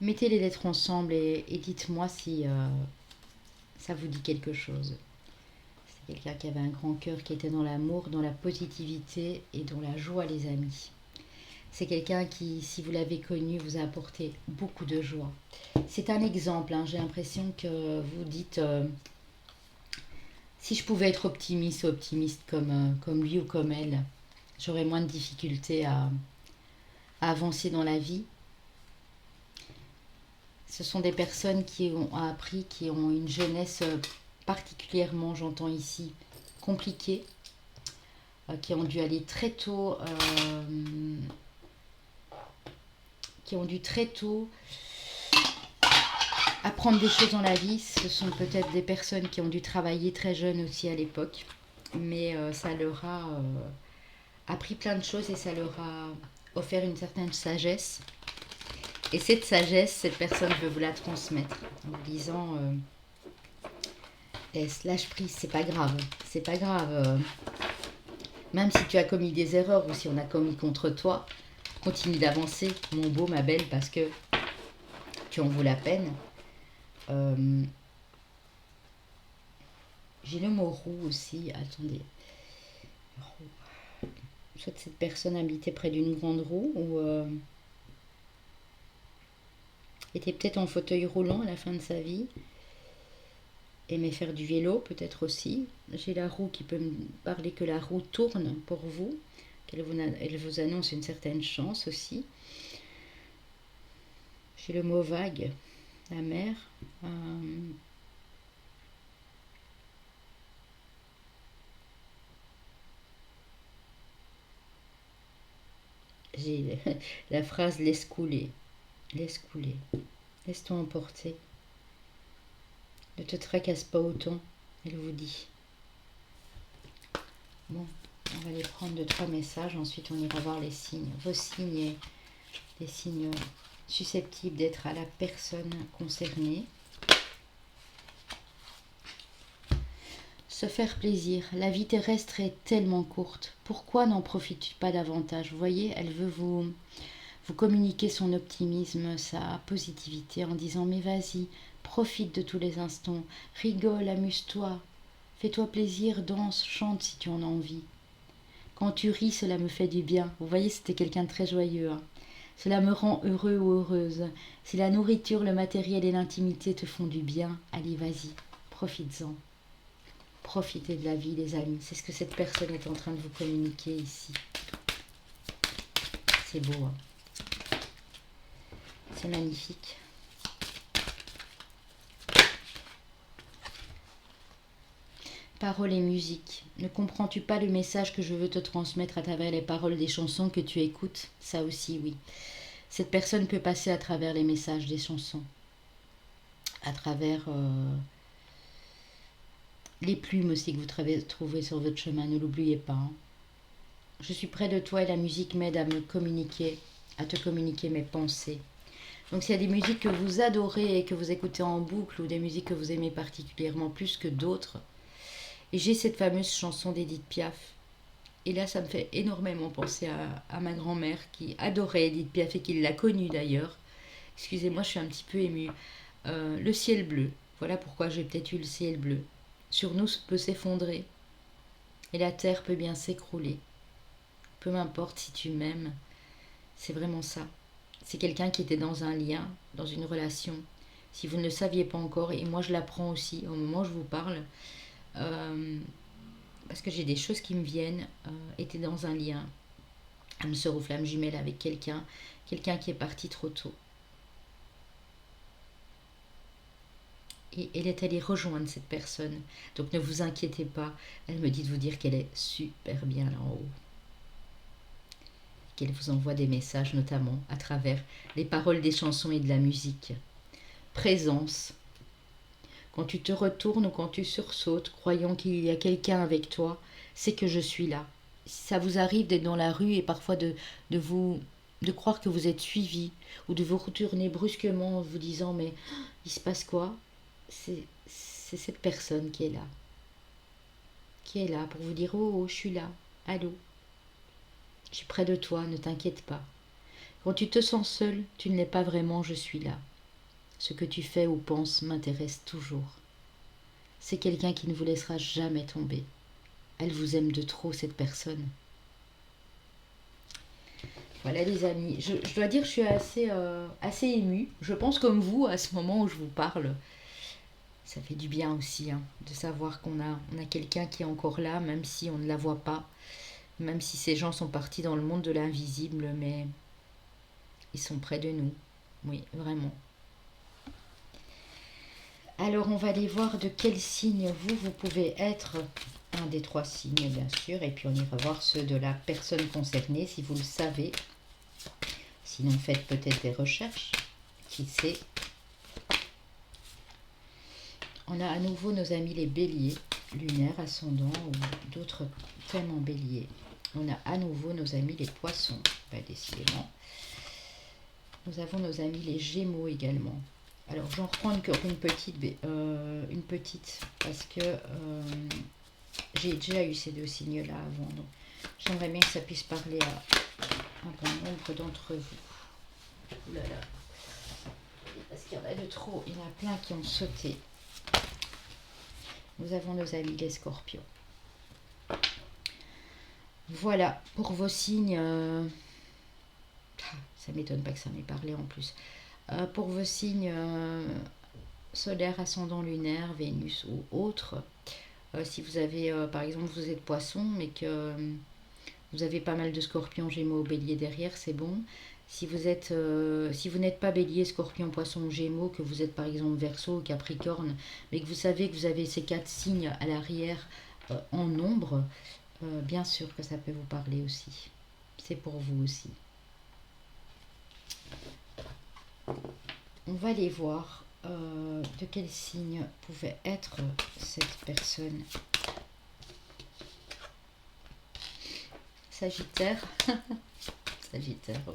Mettez les lettres ensemble et dites-moi si ça vous dit quelque chose. C'est quelqu'un qui avait un grand cœur, qui était dans l'amour, dans la positivité et dans la joie, les amis. C'est quelqu'un qui, si vous l'avez connu, vous a apporté beaucoup de joie. C'est un exemple, hein. J'ai l'impression que vous dites, si je pouvais être optimiste comme lui ou comme elle, j'aurais moins de difficultés à avancer dans la vie. Ce sont des personnes qui ont appris, qui ont une jeunesse particulièrement, j'entends ici, compliquée, qui ont dû aller très tôt, qui ont dû très tôt apprendre des choses dans la vie. Ce sont peut-être des personnes qui ont dû travailler très jeunes aussi à l'époque, mais ça leur a appris plein de choses et ça leur a offert une certaine sagesse. Et cette sagesse, cette personne veut vous la transmettre en vous disant laisse, lâche prise, c'est pas grave, c'est pas grave. Même si tu as commis des erreurs ou si on a commis contre toi, continue d'avancer, mon beau, ma belle, parce que tu en vaux la peine. J'ai le mot roux aussi, attendez. Roux. Soit cette personne habitait près d'une grande roue ou était peut-être en fauteuil roulant à la fin de sa vie. Aimait faire du vélo peut-être aussi. J'ai la roue qui peut me parler que la roue tourne pour vous, elle vous annonce une certaine chance aussi. J'ai le mot vague, la mer. J'ai la phrase laisse couler, laisse couler, laisse-toi emporter. Ne te tracasse pas autant, elle vous dit. Bon, on va aller prendre 2-3 messages, ensuite on ira voir les signes. Vos signes, les signes susceptibles d'être à la personne concernée. Se faire plaisir. La vie terrestre est tellement courte. Pourquoi n'en profites-tu pas davantage? Vous voyez, elle veut vous communiquer son optimisme, sa positivité en disant mais vas-y, profite de tous les instants, rigole, amuse-toi, fais-toi plaisir, danse, chante si tu en as envie. Quand tu ris, cela me fait du bien. Vous voyez, c'était quelqu'un de très joyeux, hein. Cela me rend heureux ou heureuse. Si la nourriture, le matériel et l'intimité te font du bien, allez, vas-y, profites-en. Profitez de la vie, les amis. C'est ce que cette personne est en train de vous communiquer ici. C'est beau, hein. C'est magnifique. Paroles et musique. Ne comprends-tu pas le message que je veux te transmettre à travers les paroles des chansons que tu écoutes? Ça aussi, oui. Cette personne peut passer à travers les messages des chansons. À travers les plumes aussi que vous trouvez sur votre chemin. Ne l'oubliez pas, hein. Je suis près de toi et la musique m'aide à me communiquer, à te communiquer mes pensées. Donc s'il y a des musiques que vous adorez et que vous écoutez en boucle ou des musiques que vous aimez particulièrement plus que d'autres, et j'ai cette fameuse chanson d'Edith Piaf. Et là, ça me fait énormément penser à ma grand-mère qui adorait Edith Piaf et qui l'a connue d'ailleurs. Excusez-moi, je suis un petit peu émue. Le ciel bleu. Voilà pourquoi j'ai peut-être eu le ciel bleu. Sur nous peut s'effondrer et la terre peut bien s'écrouler. Peu m'importe si tu m'aimes. C'est vraiment ça. C'est quelqu'un qui était dans un lien, dans une relation. Si vous ne le saviez pas encore, et moi je l'apprends aussi au moment où je vous parle, euh, parce que j'ai des choses qui me viennent, était dans un lien, âme sœur ou flamme jumelle avec quelqu'un qui est parti trop tôt. Et elle est allée rejoindre cette personne. Donc ne vous inquiétez pas, elle me dit de vous dire qu'elle est super bien là en haut. Qu'elle vous envoie des messages notamment à travers les paroles des chansons et de la musique. Présence. Quand tu te retournes ou quand tu sursautes, croyant qu'il y a quelqu'un avec toi, c'est que je suis là. Si ça vous arrive d'être dans la rue et parfois de croire que vous êtes suivi ou de vous retourner brusquement en vous disant mais il se passe quoi, c'est cette personne qui est là pour vous dire oh, je suis là, allô, je suis près de toi, ne t'inquiète pas. Quand tu te sens seul, tu ne l'es pas vraiment, je suis là. Ce que tu fais ou penses m'intéresse toujours. C'est quelqu'un qui ne vous laissera jamais tomber. Elle vous aime de trop, cette personne. Voilà les amis, je dois dire que je suis assez émue. Je pense comme vous à ce moment où je vous parle. Ça fait du bien aussi de savoir on a quelqu'un qui est encore là, même si on ne la voit pas. Même si ces gens sont partis dans le monde de l'invisible, mais ils sont près de nous. Oui, vraiment. Alors on va aller voir de quel signe vous pouvez être. Un des trois signes bien sûr, et puis on ira voir ceux de la personne concernée si vous le savez. Sinon faites peut-être des recherches, qui sait. On a à nouveau nos amis les béliers, lunaires, ascendants ou d'autres thèmes en bélier. On a à nouveau nos amis les poissons, décidément. Nous avons nos amis les gémeaux également. Alors j'en reprends une petite parce que j'ai déjà eu ces deux signes-là avant. Donc j'aimerais bien que ça puisse parler à un bon nombre d'entre vous. Ouh là là. Parce qu'il y en a de trop, il y en a plein qui ont sauté. Nous avons nos amis les scorpions. Voilà, pour vos signes, ça m'étonne pas que ça m'ait parlé en plus. Pour vos signes solaires, ascendant lunaire, Vénus ou autres, si vous avez, par exemple, vous êtes poisson, mais que vous avez pas mal de scorpions, gémeaux, bélier derrière, c'est bon. Si vous n'êtes pas bélier, scorpion, poisson, gémeaux, que vous êtes par exemple verseau, capricorne, mais que vous savez que vous avez ces quatre signes à l'arrière en nombre, bien sûr que ça peut vous parler aussi. C'est pour vous aussi. On va aller voir de quel signe pouvait être cette personne. Sagittaire. Sagittaire, oui.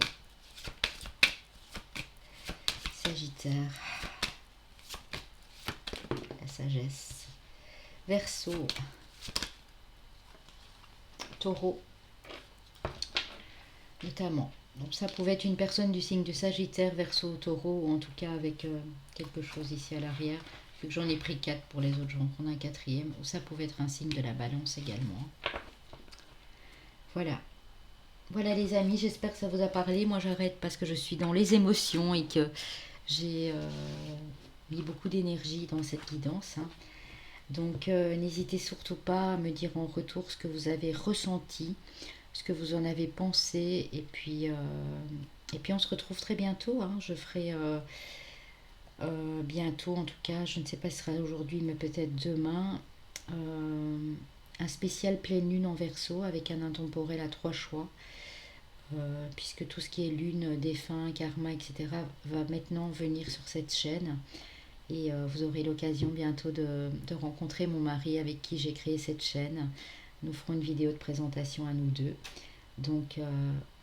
Sagittaire. La sagesse. Verseau. Taureau. Notamment. Donc ça pouvait être une personne du signe de Sagittaire, Verseau, Taureau, ou en tout cas avec quelque chose ici à l'arrière. Vu que j'en ai pris 4 pour les autres, j'en prends un quatrième. Ou ça pouvait être un signe de la Balance également. Voilà. Voilà les amis, j'espère que ça vous a parlé. Moi j'arrête parce que je suis dans les émotions et que j'ai mis beaucoup d'énergie dans cette guidance. Donc n'hésitez surtout pas à me dire en retour ce que vous avez ressenti, ce que vous en avez pensé. Et puis on se retrouve très bientôt. Je ferai bientôt, en tout cas, je ne sais pas si ce sera aujourd'hui, mais peut-être demain, un spécial pleine lune en Verseau avec un intemporel à 3 choix. Puisque tout ce qui est lune, défunt, karma, etc. va maintenant venir sur cette chaîne. Et vous aurez l'occasion bientôt de rencontrer mon mari avec qui j'ai créé cette chaîne. Nous ferons une vidéo de présentation à nous deux. Donc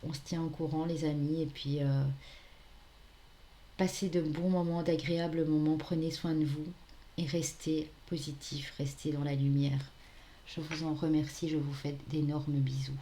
on se tient au courant les amis. Et puis Passez de bons moments, d'agréables moments, prenez soin de vous et restez positif, restez dans la lumière. Je vous en remercie, je vous fais d'énormes bisous.